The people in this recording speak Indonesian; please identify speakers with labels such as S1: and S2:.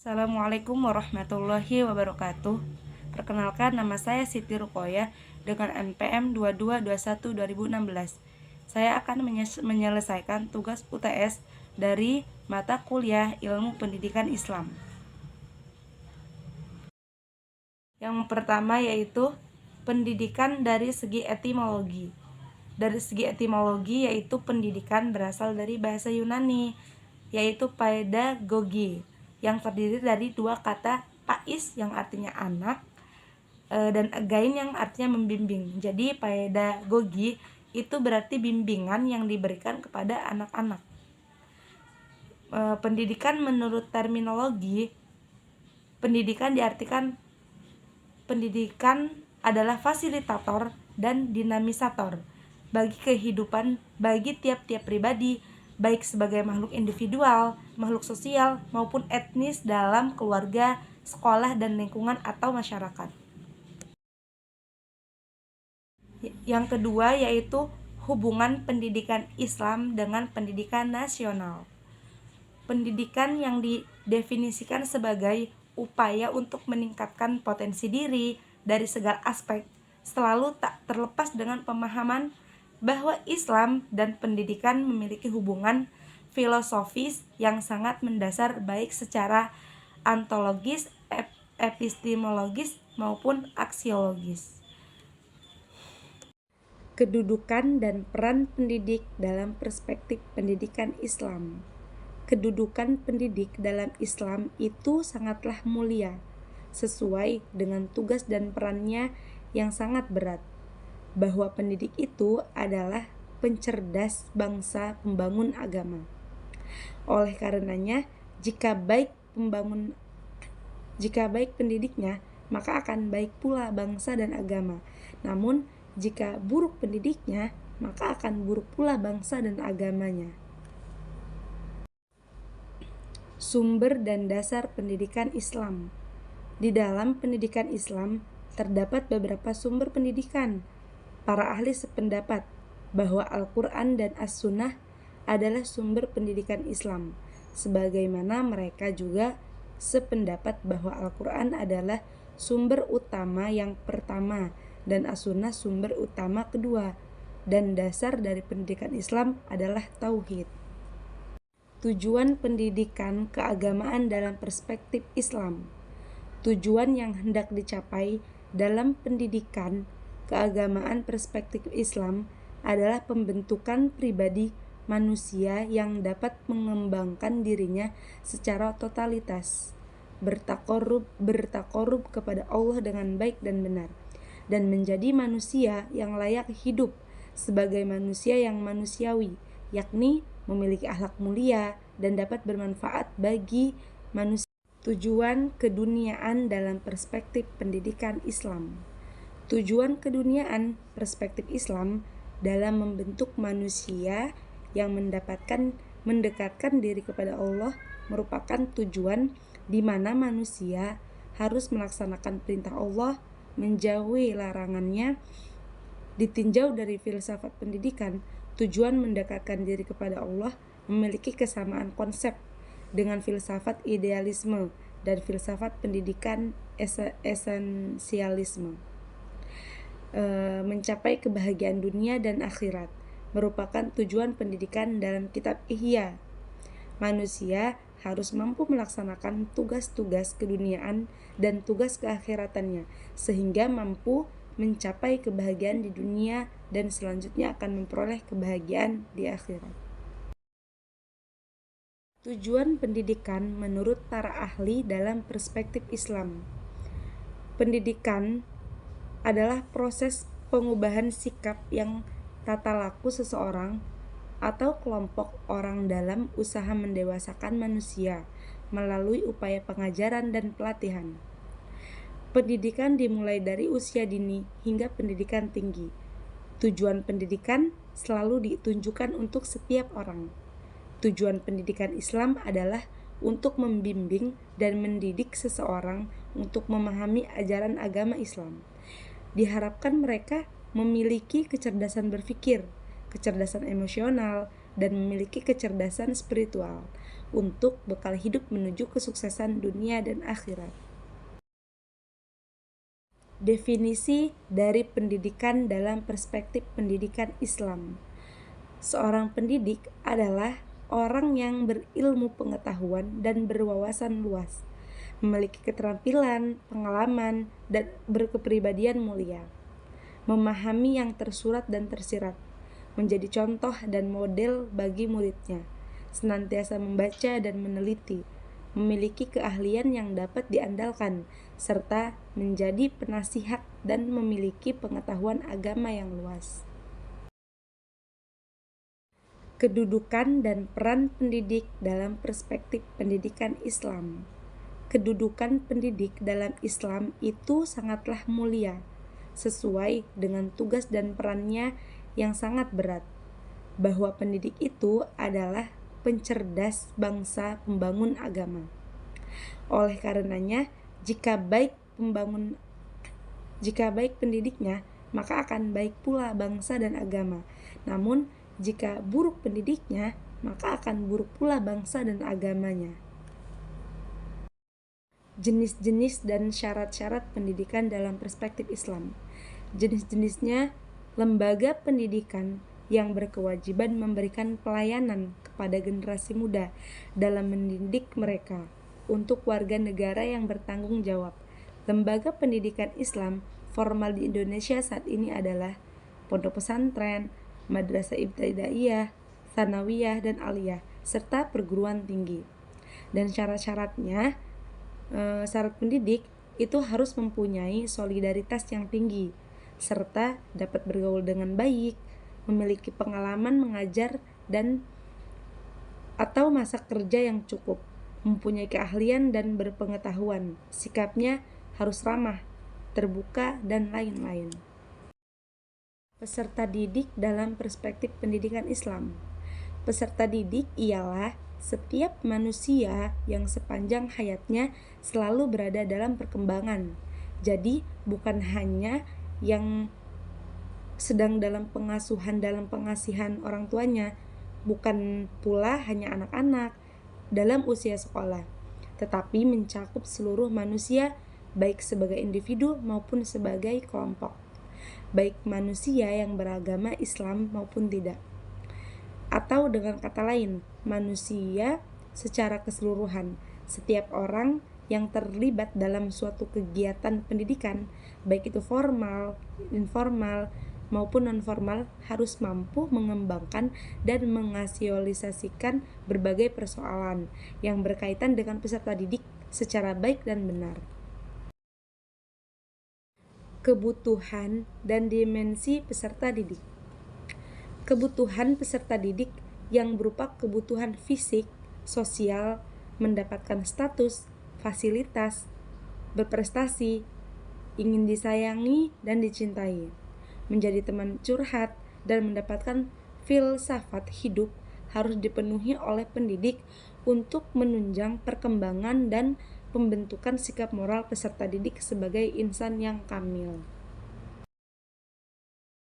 S1: Assalamualaikum warahmatullahi wabarakatuh. Perkenalkan, nama saya Siti Ruqoyah dengan NPM 2221-2016. Saya akan menyelesaikan tugas UTS dari mata kuliah Ilmu Pendidikan Islam. Yang pertama yaitu pendidikan dari segi etimologi. Dari segi etimologi yaitu pendidikan berasal dari bahasa Yunani, yaitu pedagogi, yang terdiri dari dua kata pais yang artinya anak dan again yang artinya membimbing. Jadi pedagogi itu berarti bimbingan yang diberikan kepada anak-anak. Pendidikan menurut terminologi, pendidikan diartikan pendidikan adalah fasilitator dan dinamisator bagi kehidupan bagi tiap-tiap pribadi, baik sebagai makhluk individual, makhluk sosial, maupun etnis dalam keluarga, sekolah, dan lingkungan atau masyarakat. Yang kedua yaitu hubungan pendidikan Islam dengan pendidikan nasional. Pendidikan yang didefinisikan sebagai upaya untuk meningkatkan potensi diri dari segala aspek, selalu tak terlepas dengan pemahaman bahwa Islam dan pendidikan memiliki hubungan filosofis yang sangat mendasar, baik secara ontologis, epistemologis, maupun aksiologis. Kedudukan dan peran pendidik dalam perspektif pendidikan Islam. Kedudukan pendidik dalam Islam itu sangatlah mulia, sesuai dengan tugas dan perannya yang sangat berat, bahwa pendidik itu adalah pencerdas bangsa, pembangun agama. Oleh karenanya, jika baik pendidiknya, maka akan baik pula bangsa dan agama. Namun, jika buruk pendidiknya, maka akan buruk pula bangsa dan agamanya. Sumber dan dasar pendidikan Islam. Di dalam pendidikan Islam terdapat beberapa sumber pendidikan. Para ahli sependapat bahwa Al-Quran dan As-Sunnah adalah sumber pendidikan Islam, sebagaimana mereka juga sependapat bahwa Al-Quran adalah sumber utama yang pertama dan As-Sunnah sumber utama kedua, dan dasar dari pendidikan Islam adalah tauhid. Tujuan pendidikan keagamaan dalam perspektif Islam. Tujuan yang hendak dicapai dalam pendidikan keagamaan perspektif Islam adalah pembentukan pribadi manusia yang dapat mengembangkan dirinya secara totalitas, bertakorub kepada Allah dengan baik dan benar, dan menjadi manusia yang layak hidup sebagai manusia yang manusiawi, yakni memiliki akhlak mulia dan dapat bermanfaat bagi manusia. Tujuan keduniaan dalam perspektif pendidikan Islam. Tujuan keduniaan perspektif Islam dalam membentuk manusia yang mendekatkan diri kepada Allah merupakan tujuan di mana manusia harus melaksanakan perintah Allah, menjauhi larangannya. Ditinjau dari filsafat pendidikan, tujuan mendekatkan diri kepada Allah memiliki kesamaan konsep dengan filsafat idealisme dan filsafat pendidikan esensialisme. Mencapai kebahagiaan dunia dan akhirat merupakan tujuan pendidikan dalam kitab Ihya. Manusia harus mampu melaksanakan tugas-tugas keduniaan dan tugas keakhiratannya, sehingga mampu mencapai kebahagiaan di dunia dan selanjutnya akan memperoleh kebahagiaan di akhirat. Tujuan pendidikan menurut para ahli dalam perspektif Islam. Pendidikan adalah proses pengubahan sikap yang tata laku seseorang atau kelompok orang dalam usaha mendewasakan manusia melalui upaya pengajaran dan pelatihan. Pendidikan dimulai dari usia dini hingga pendidikan tinggi. Tujuan pendidikan selalu ditunjukkan untuk setiap orang. Tujuan pendidikan Islam adalah untuk membimbing dan mendidik seseorang untuk memahami ajaran agama Islam. Diharapkan mereka memiliki kecerdasan berpikir, kecerdasan emosional, dan memiliki kecerdasan spiritual. untuk bekal hidup menuju kesuksesan dunia dan akhirat. Definisi dari pendidikan dalam perspektif pendidikan Islam. Seorang pendidik adalah orang yang berilmu pengetahuan dan berwawasan luas, memiliki keterampilan, pengalaman, dan berkepribadian mulia, memahami yang tersurat dan tersirat, menjadi contoh dan model bagi muridnya, senantiasa membaca dan meneliti, memiliki keahlian yang dapat diandalkan, serta menjadi penasihat dan memiliki pengetahuan agama yang luas. Kedudukan dan peran pendidik dalam perspektif pendidikan Islam. Kedudukan pendidik dalam Islam itu sangatlah mulia, sesuai dengan tugas dan perannya yang sangat berat, bahwa pendidik itu adalah pencerdas bangsa, pembangun agama. Oleh karenanya, jika baik pendidiknya, maka akan baik pula bangsa dan agama. Namun, jika buruk pendidiknya, maka akan buruk pula bangsa dan agamanya. Jenis-jenis dan syarat-syarat pendidikan dalam perspektif Islam. Jenis-jenisnya: lembaga pendidikan yang berkewajiban memberikan pelayanan kepada generasi muda dalam mendidik mereka untuk warga negara yang bertanggung jawab. Lembaga pendidikan Islam formal di Indonesia saat ini adalah pondok pesantren, madrasah ibtidaiyah, tsanawiyah, dan aliyah, serta perguruan tinggi. Dan syarat-syaratnya, syarat pendidik itu harus mempunyai solidaritas yang tinggi, serta dapat bergaul dengan baik, memiliki pengalaman mengajar dan atau masa kerja yang cukup, mempunyai keahlian dan berpengetahuan, sikapnya harus ramah, terbuka, dan lain-lain. Peserta didik dalam perspektif pendidikan Islam. Peserta didik ialah setiap manusia yang sepanjang hayatnya selalu berada dalam perkembangan. Jadi, bukan hanya yang sedang dalam pengasihan orang tuanya, bukan pula hanya anak-anak dalam usia sekolah, tetapi mencakup seluruh manusia, baik sebagai individu maupun sebagai kelompok, baik manusia yang beragama Islam maupun tidak. Atau dengan kata lain, manusia secara keseluruhan, setiap orang yang terlibat dalam suatu kegiatan pendidikan, baik itu formal, informal, maupun non-formal, harus mampu mengembangkan dan mengasosialisasikan berbagai persoalan yang berkaitan dengan peserta didik secara baik dan benar. Kebutuhan dan dimensi peserta didik. Kebutuhan peserta didik yang berupa kebutuhan fisik, sosial, mendapatkan status, fasilitas, berprestasi, ingin disayangi dan dicintai, menjadi teman curhat, dan mendapatkan filsafat hidup harus dipenuhi oleh pendidik untuk menunjang perkembangan dan pembentukan sikap moral peserta didik sebagai insan yang kamil.